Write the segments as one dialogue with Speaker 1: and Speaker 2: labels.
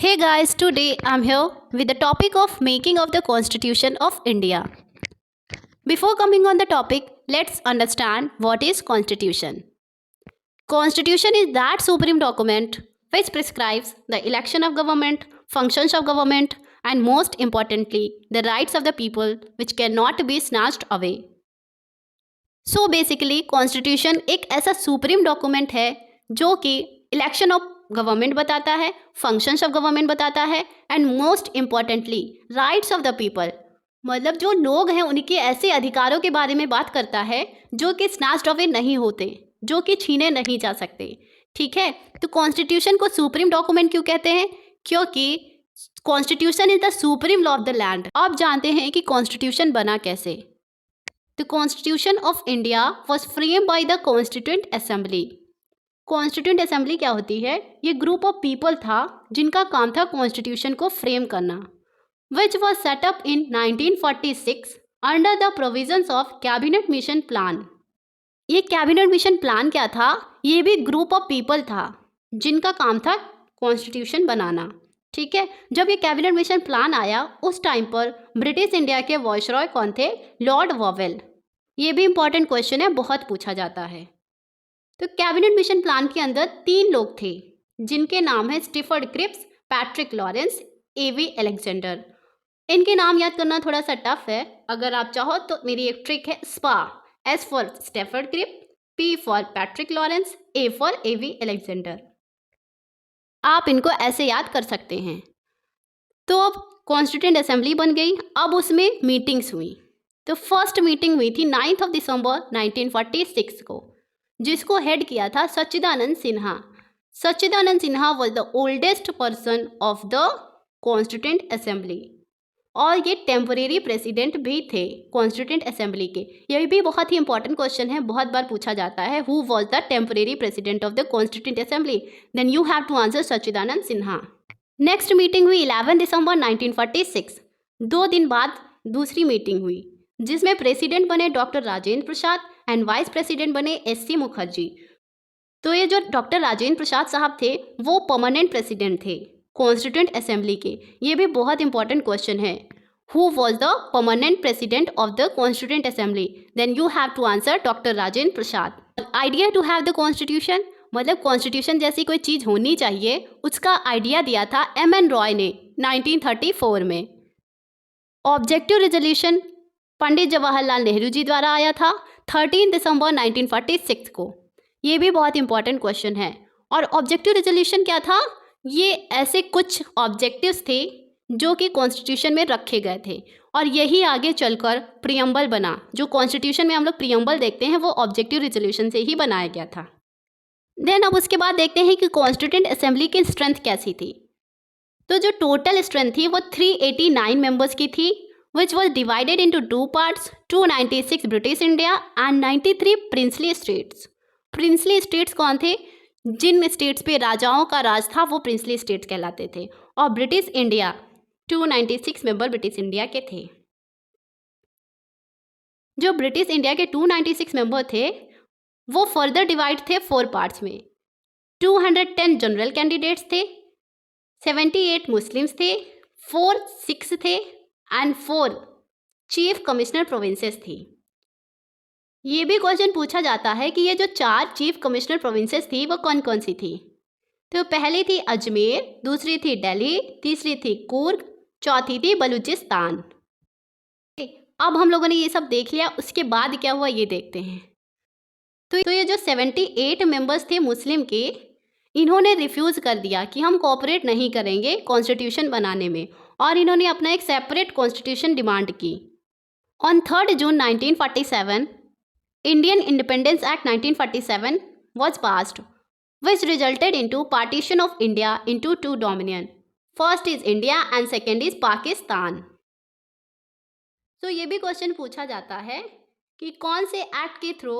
Speaker 1: Hey guys, today I'm here with the topic of making of the Constitution of India. Before coming on the topic, let's understand what is Constitution. Constitution is that supreme document which prescribes the election of government, functions of government, and most importantly, the rights of the people which cannot be snatched away. So basically constitution एक ऐसा supreme document है जो कि election of government बताता है, functions of government बताता है and most importantly rights of the people, मतलब जो लोग हैं उनके ऐसे अधिकारों के बारे में बात करता है जो कि स्नैच्ड अवे नहीं होते, जो कि छीने नहीं जा सकते। ठीक है, तो कॉन्स्टिट्यूशन को सुप्रीम डॉक्यूमेंट क्यों कहते हैं? क्योंकि constitution is the supreme law of the land. आप जानते हैं कि कॉन्स्टिट्यूशन बना कैसे। The Constitution of India was framed by the Constituent Assembly. Constituent Assembly क्या होती है? ये ग्रुप ऑफ पीपल था जिनका काम था कॉन्स्टिट्यूशन को फ्रेम करना, which was set up in 1946 under the provisions of cabinet mission plan. ये कैबिनेट मिशन प्लान क्या था? ये भी ग्रुप ऑफ पीपल था जिनका काम था कॉन्स्टिट्यूशन बनाना। ठीक है, जब ये कैबिनेट मिशन प्लान आया उस टाइम पर ब्रिटिश इंडिया के वायसरॉय कौन थे? Lord vowel. ये भी इंपॉर्टेंट क्वेश्चन है, बहुत पूछा जाता है। तो कैबिनेट मिशन प्लान के अंदर 3 लोग थे जिनके नाम है स्टीफर्ड क्रिप्स, पैट्रिक लॉरेंस, एवी अलेक्जेंडर। इनके नाम याद करना थोड़ा सा टफ है, अगर आप चाहो तो मेरी एक ट्रिक है SPA. S for Stafford Cripps, P for Patrick Lawrence, A for A V Alexander. आप इनको ऐसे याद कर सकते हैं। तो अब कॉन्स्टिट्यूएंट असेंबली बन गई, अब उसमें मीटिंग्स हुई। तो फर्स्ट मीटिंग हुई थी 9 दिसंबर 1946 को, जिसको हेड किया था Sachchidananda Sinha. Sachchidananda Sinha was the oldest person of the constituent assembly और ये टेम्परेरी प्रेसिडेंट भी थे कॉन्स्टिट्यूएंट असेंबली के। ये भी बहुत ही इंपॉर्टेंट क्वेश्चन है, बहुत बार पूछा जाता है, who was the temporary president of the constituent assembly? Then you have to answer Sachchidananda Sinha. Next meeting हुई 11 दिसंबर 1946। 2 दिन बाद दूसरी मीटिंग हुई जिसमें प्रेसिडेंट बने doctor Rajendra Prasad and vice president बने एस.सी. मुखर्जी। तो ये जो डॉक्टर राजेंद्र प्रसाद साहब थे वो परमानेंट प्रेसिडेंट थे कॉन्स्टिट्यूएंट असेंबली के। ये भी बहुत इंपॉर्टेंट क्वेश्चन है, who was the permanent president of the constituent assembly? Then you have to answer doctor Rajendra Prasad. Idea to have the constitution, मतलब कॉन्स्टिट्यूशन जैसी कोई चीज़ होनी चाहिए, उसका आइडिया दिया था M.N. रॉय ने 1934 में। ऑब्जेक्टिव रेजोल्यूशन पंडित जवाहरलाल नेहरू जी द्वारा आया था 13 दिसंबर 1946 को। ये भी बहुत इंपॉर्टेंट क्वेश्चन है। और ऑब्जेक्टिव रेजोल्यूशन क्या था? ये ऐसे कुछ ऑब्जेक्टिव्स थे जो कि कॉन्स्टिट्यूशन में रखे गए थे और यही आगे चलकर प्रियम्बल बना। जो कॉन्स्टिट्यूशन में हम लोग प्रियम्बल देखते हैं वो ऑब्जेक्टिव रेजोल्यूशन से ही बनाया गया था। देन अब उसके बाद देखते हैं कि कॉन्स्टिट्यूएंट असेंबली की स्ट्रेंथ कैसी थी। तो जो टोटल स्ट्रेंथ थी वो 389 मेंबर्स की थी, which was divided into 2 parts, 296 British India and 93 princely states. Princely states कौन थे? जिन स्टेट्स पे राजाओं का राज था वो प्रिंसली स्टेट्स कहलाते थे। और British India 296 member British India के थे। जो ब्रिटिश इंडिया के 296 मेंबर थे वो फर्दर डिवाइड थे 4 पार्ट्स में। 210 जनरल कैंडिडेट्स थे, 78 मुस्लिम्स थे, 4 सिख्स थे एंड 4 चीफ कमिश्नर प्रोविंसेस थी। ये भी क्वेश्चन पूछा जाता है कि ये जो 4 चीफ कमिश्नर प्रोविंसेस थी वो कौन कौन सी थी? तो पहली थी अजमेर, दूसरी थी दिल्ली, तीसरी थी कुर्ग, चौथी थी बलूचिस्तान। अब हम लोगों ने ये सब देख लिया, उसके बाद क्या हुआ ये देखते हैं। तो ये जो 78 मेंबर्स थे मुस्लिम के, इन्होंने रिफ्यूज़ कर दिया कि हम कोऑपरेट नहीं करेंगे कॉन्स्टिट्यूशन बनाने में और इन्होंने अपना एक सेपरेट कॉन्स्टिट्यूशन डिमांड की। On 3 June 1947 Indian independence act 1947 was passed, which resulted into partition of India into 2 dominion. First is India and second is Pakistan. तो ये भी क्वेश्चन पूछा जाता है कि कौन से एक्ट के थ्रू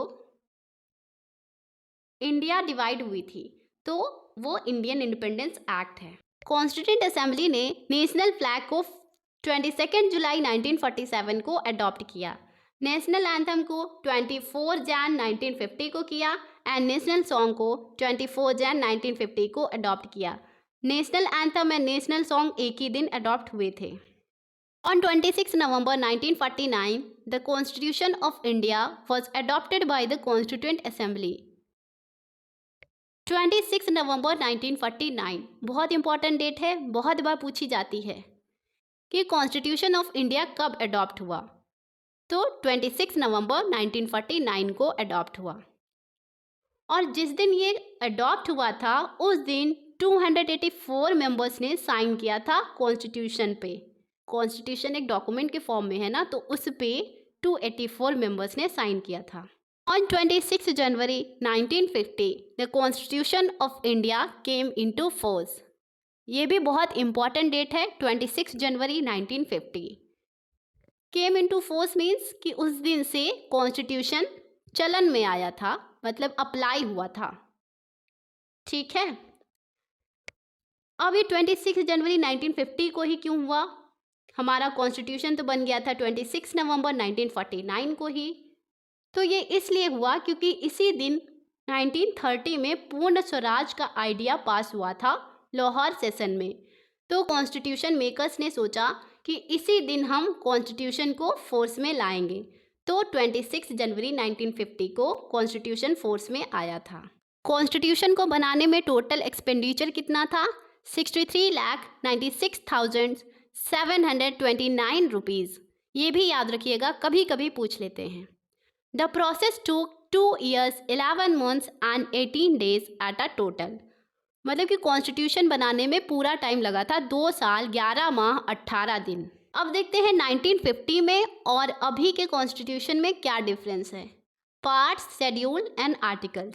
Speaker 1: इंडिया डिवाइड हुई थी? तो वो इंडियन इंडिपेंडेंस एक्ट है। कॉन्स्टिट्यूएंट असेंबली ने नेशनल फ्लैग को 22 जुलाई 1947 को अडॉप्ट किया, नेशनल एंथम को 24 जैन 1950 को किया एंड नेशनल सॉन्ग को 24 जैन 1950 को अडॉप्ट किया। National anthem and national song एक ही दिन अडॉप्ट हुए थे। On 26 November 1949, the Constitution of India was adopted by the Constituent Assembly. 26 नवंबर 1949 बहुत इंपॉर्टेंट डेट है, बहुत बार पूछी जाती है कि कॉन्स्टिट्यूशन ऑफ इंडिया कब अडॉप्ट हुआ। तो 26 नवंबर 1949 को अडॉप्ट हुआ और जिस दिन ये अडॉप्ट हुआ था उस दिन 284 मेंबर्स ने साइन किया था कॉन्स्टिट्यूशन पे। कॉन्स्टिट्यूशन एक डॉक्यूमेंट के फॉर्म में है ना, तो उस पे 284 मेंबर्स ने साइन किया था। On 26 January 1950 the constitution of India came into force. ये भी बहुत इंपॉर्टेंट डेट है, 26 जनवरी 1950। केम इनटू फोर्स मीन्स कि उस दिन से कॉन्स्टिट्यूशन चलन में आया था, मतलब अप्लाई हुआ था। ठीक है, अब ये 26 जनवरी 1950 को ही क्यों हुआ? हमारा कॉन्स्टिट्यूशन तो बन गया था 26 नवंबर 1949 को ही। तो ये इसलिए हुआ क्योंकि इसी दिन 1930 में पूर्ण स्वराज का आइडिया पास हुआ था लाहौर सेशन में। तो कॉन्स्टिट्यूशन मेकर्स ने सोचा कि इसी दिन हम कॉन्स्टिट्यूशन को फोर्स में लाएंगे। तो 26 जनवरी 1950 को कॉन्स्टिट्यूशन फोर्स में आया था। कॉन्स्टिट्यूशन को बनाने में टोटल एक्सपेंडिचर कितना था? 63,96,729 रुपीज़। ये भी याद रखिएगा, कभी कभी पूछ लेते हैं। द प्रोसेस टूक 2 years 11 months and 18 days at a total. मतलब कि कॉन्स्टिट्यूशन बनाने में पूरा टाइम लगा था 2 साल 11 माह 18 दिन। अब देखते हैं 1950 में और अभी के कॉन्स्टिट्यूशन में क्या डिफरेंस है। Parts, schedule and articles.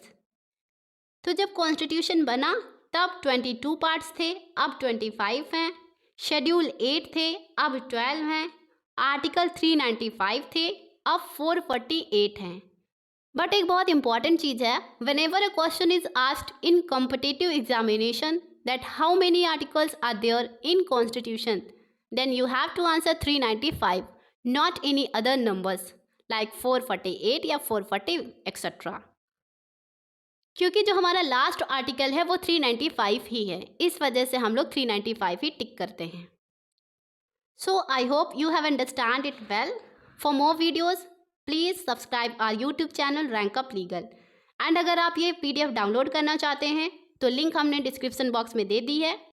Speaker 1: तो जब कॉन्स्टिट्यूशन बना तब 22 पार्ट्स थे, अब 25 हैं। शेड्यूल 8 थे, अब 12 हैं। आर्टिकल 395 थे, अब 448 हैं। बट एक बहुत इंपॉर्टेंट चीज़ है, whenever a question is asked in competitive examination that how many articles are there in constitution, then you have to answer 395, not any other numbers like 448 या 440 एक्सेट्रा। क्योंकि जो हमारा लास्ट आर्टिकल है वो 395 ही है, इस वजह से हम लोग 395 ही टिक करते हैं। So I hope you have understand it well. For more videos please subscribe our YouTube channel rank up legal. And अगर आप ये PDF डाउनलोड करना चाहते हैं तो लिंक हमने डिस्क्रिप्शन बॉक्स में दे दी है।